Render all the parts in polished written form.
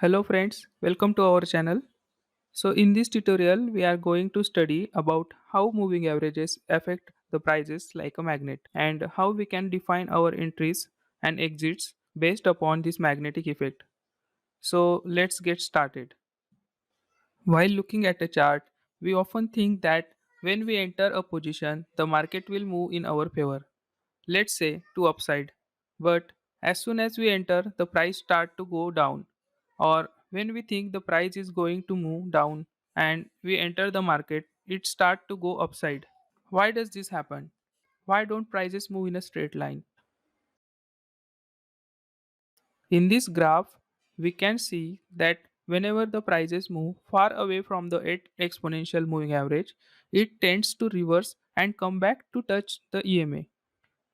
Hello friends, welcome to our channel. So in this tutorial we are going to study about how moving averages affect the prices like a magnet and how we can define our entries and exits based upon this magnetic effect. So let's get started. While looking at a chart, we often think that when we enter a position, the market will move in our favor. Let's say to upside. But as soon as we enter, the price start to go down. Or when we think the price is going to move down and we enter the market, it start to go upside. Why does this happen? Why don't prices move in a straight line? In this graph, we can see that whenever the prices move far away from the 8 exponential moving average, it tends to reverse and come back to touch the EMA.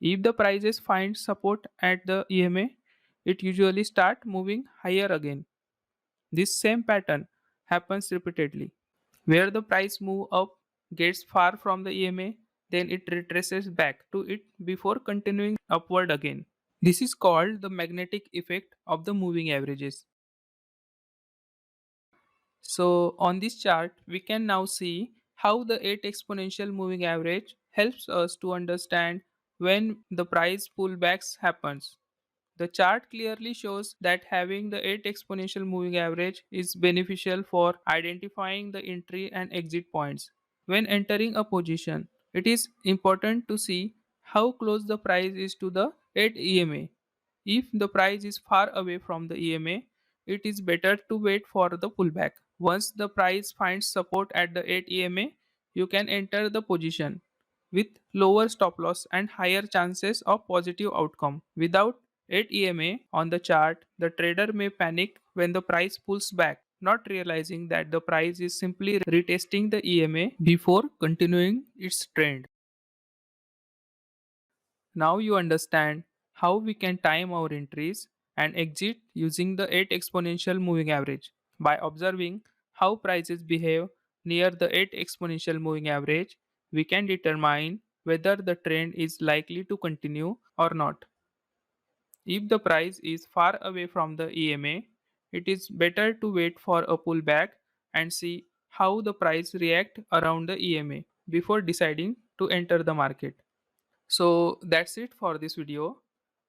If the prices find support at the EMA, it usually start moving higher again. This same pattern happens repeatedly. Where the price move up gets far from the EMA, then it retraces back to it before continuing upward again. This is called the magnetic effect of the moving averages. So on this chart, we can now see how the 8 exponential moving average helps us to understand when the price pullbacks happens. The chart clearly shows that having the 8 exponential moving average is beneficial for identifying the entry and exit points. When entering a position, it is important to see how close the price is to the 8 EMA. If the price is far away from the EMA, it is better to wait for the pullback. Once the price finds support at the 8 EMA, you can enter the position with lower stop loss and higher chances of positive outcome. Without 8 EMA on the chart, the trader may panic when the price pulls back, not realizing that the price is simply retesting the EMA before continuing its trend. Now you understand how we can time our entries and exit using the 8 exponential moving average. By observing how prices behave near the 8 exponential moving average, we can determine whether the trend is likely to continue or not. If the price is far away from the EMA, it is better to wait for a pullback and see how the price react around the EMA before deciding to enter the market. So that's it for this video.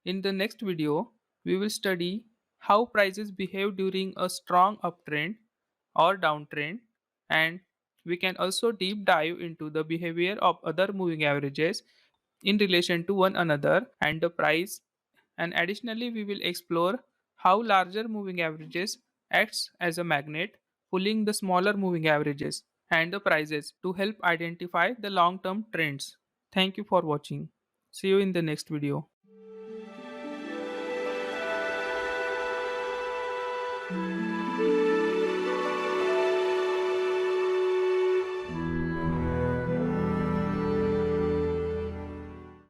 In the next video, we will study how prices behave during a strong uptrend or downtrend, and we can also deep dive into the behavior of other moving averages in relation to one another and the price. And additionally, we will explore how larger moving averages acts as a magnet, pulling the smaller moving averages and the prices to help identify the long term trends. Thank you for watching. See you in the next video.